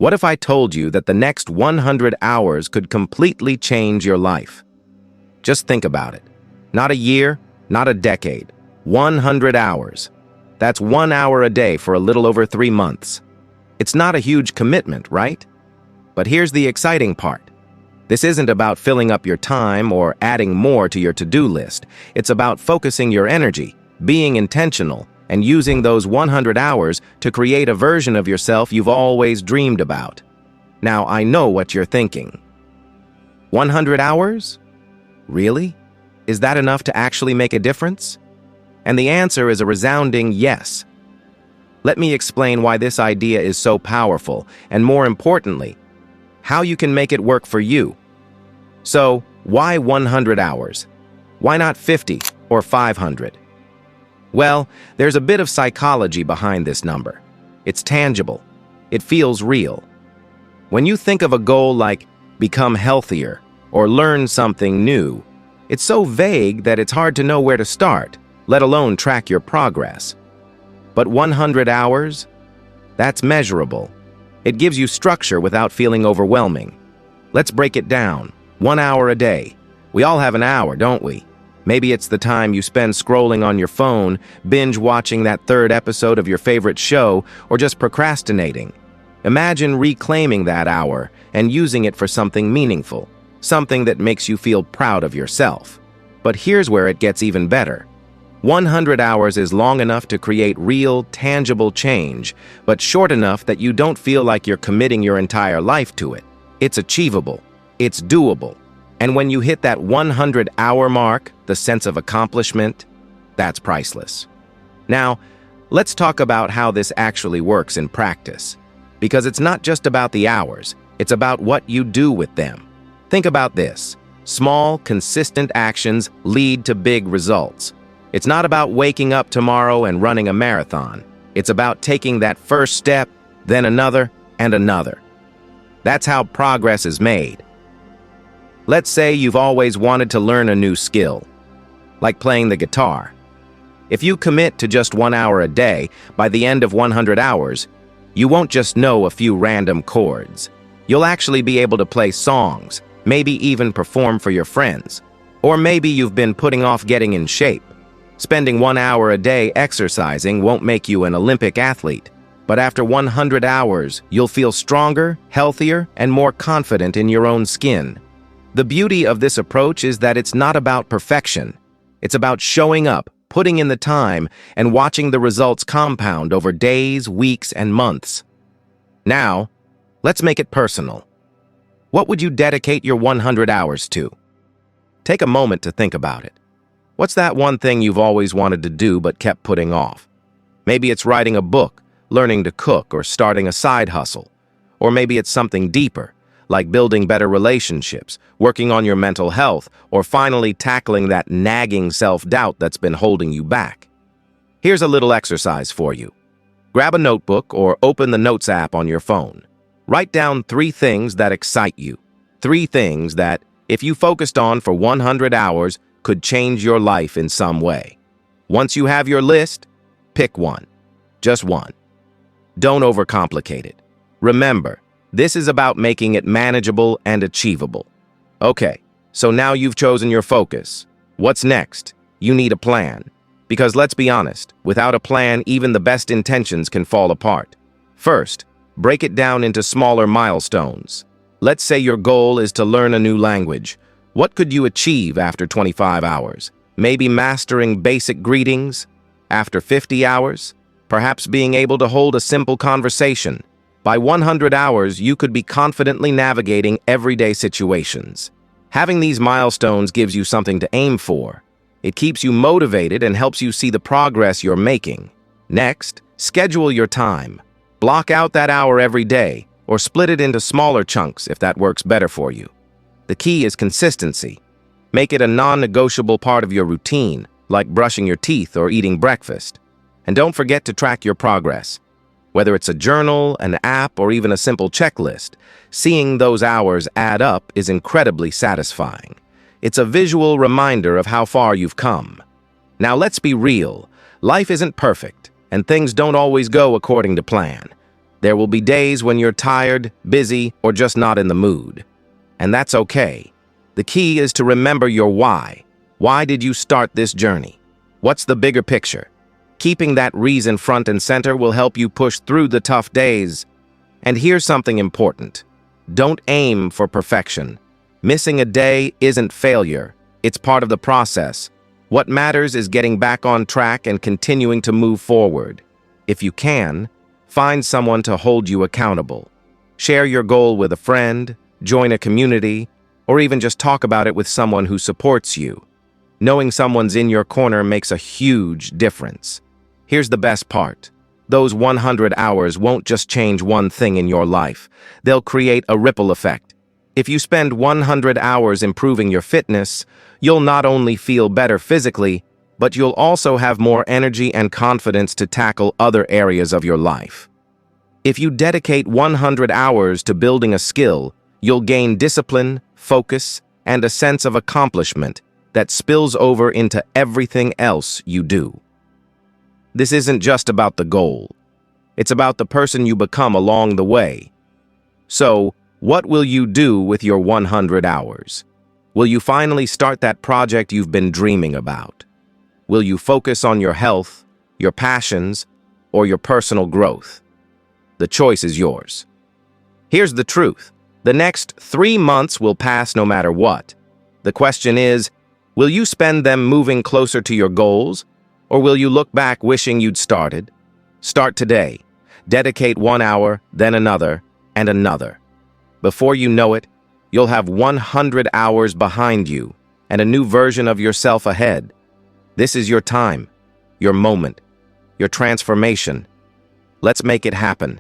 What if I told you that the next 100 hours could completely change your life? Just think about it. Not a year, not a decade. 100 hours. That's 1 hour a day for a little over 3 months. It's not a huge commitment, right? But here's the exciting part. This isn't about filling up your time or adding more to your to-do list. It's about focusing your energy, being intentional, and using those 100 hours to create a version of yourself you've always dreamed about. Now, I know what you're thinking. 100 hours? Really? Is that enough to actually make a difference? And the answer is a resounding yes. Let me explain why this idea is so powerful, and more importantly, how you can make it work for you. So, why 100 hours? Why not 50 or 500? Well, there's a bit of psychology behind this number. It's tangible. It feels real. When you think of a goal like become healthier or learn something new, it's so vague that it's hard to know where to start, let alone track your progress. But 100 hours? That's measurable. It gives you structure without feeling overwhelming. Let's break it down. 1 hour a day. We all have an hour, don't we? Maybe it's the time you spend scrolling on your phone, binge watching that third episode of your favorite show, or just procrastinating. Imagine reclaiming that hour and using it for something meaningful, something that makes you feel proud of yourself. But here's where it gets even better. 100 hours is long enough to create real, tangible change, but short enough that you don't feel like you're committing your entire life to it. It's achievable. It's doable. And when you hit that 100-hour mark, the sense of accomplishment, that's priceless. Now, let's talk about how this actually works in practice. Because it's not just about the hours, it's about what you do with them. Think about this. Small, consistent actions lead to big results. It's not about waking up tomorrow and running a marathon. It's about taking that first step, then another, and another. That's how progress is made. Let's say you've always wanted to learn a new skill, like playing the guitar. If you commit to just 1 hour a day, by the end of 100 hours, you won't just know a few random chords. You'll actually be able to play songs, maybe even perform for your friends. Or maybe you've been putting off getting in shape. Spending 1 hour a day exercising won't make you an Olympic athlete, but after 100 hours, you'll feel stronger, healthier, and more confident in your own skin. The beauty of this approach is that it's not about perfection. It's about showing up, putting in the time, and watching the results compound over days, weeks, and months. Now, let's make it personal. What would you dedicate your 100 hours to? Take a moment to think about it. What's that one thing you've always wanted to do but kept putting off? Maybe it's writing a book, learning to cook, or starting a side hustle. Or maybe it's something deeper, like building better relationships, working on your mental health, or finally tackling that nagging self-doubt that's been holding you back. Here's a little exercise for you. Grab a notebook or open the Notes app on your phone. Write down 3 things that excite you. 3 things that, if you focused on for 100 hours, could change your life in some way. Once you have your list, pick one. Just one. Don't overcomplicate it. Remember, this is about making it manageable and achievable. Okay, so now you've chosen your focus. What's next? You need a plan. Because let's be honest, without a plan, even the best intentions can fall apart. First, break it down into smaller milestones. Let's say your goal is to learn a new language. What could you achieve after 25 hours? Maybe mastering basic greetings? After 50 hours? Perhaps being able to hold a simple conversation. By 100 hours, you could be confidently navigating everyday situations. Having these milestones gives you something to aim for. It keeps you motivated and helps you see the progress you're making. Next, schedule your time. Block out that hour every day, or split it into smaller chunks if that works better for you. The key is consistency. Make it a non-negotiable part of your routine, like brushing your teeth or eating breakfast. And don't forget to track your progress. Whether it's a journal, an app, or even a simple checklist, seeing those hours add up is incredibly satisfying. It's a visual reminder of how far you've come. Now let's be real. Life isn't perfect, and things don't always go according to plan. There will be days when you're tired, busy, or just not in the mood. And that's okay. The key is to remember your why. Why did you start this journey? What's the bigger picture? Keeping that reason front and center will help you push through the tough days. And here's something important. Don't aim for perfection. Missing a day isn't failure. It's part of the process. What matters is getting back on track and continuing to move forward. If you can, find someone to hold you accountable. Share your goal with a friend, join a community, or even just talk about it with someone who supports you. Knowing someone's in your corner makes a huge difference. Here's the best part. Those 100 hours won't just change one thing in your life. They'll create a ripple effect. If you spend 100 hours improving your fitness, you'll not only feel better physically, but you'll also have more energy and confidence to tackle other areas of your life. If you dedicate 100 hours to building a skill, you'll gain discipline, focus, and a sense of accomplishment that spills over into everything else you do. This isn't just about the goal. It's about the person you become along the way. So, what will you do with your 100 hours? Will you finally start that project you've been dreaming about? Will you focus on your health, your passions, or your personal growth? The choice is yours. Here's the truth. The next 3 months will pass no matter what. The question is, will you spend them moving closer to your goals, or will you look back wishing you'd started? Start today. Dedicate 1 hour, then another, and another. Before you know it, you'll have 100 hours behind you and a new version of yourself ahead. This is your time, your moment, your transformation. Let's make it happen.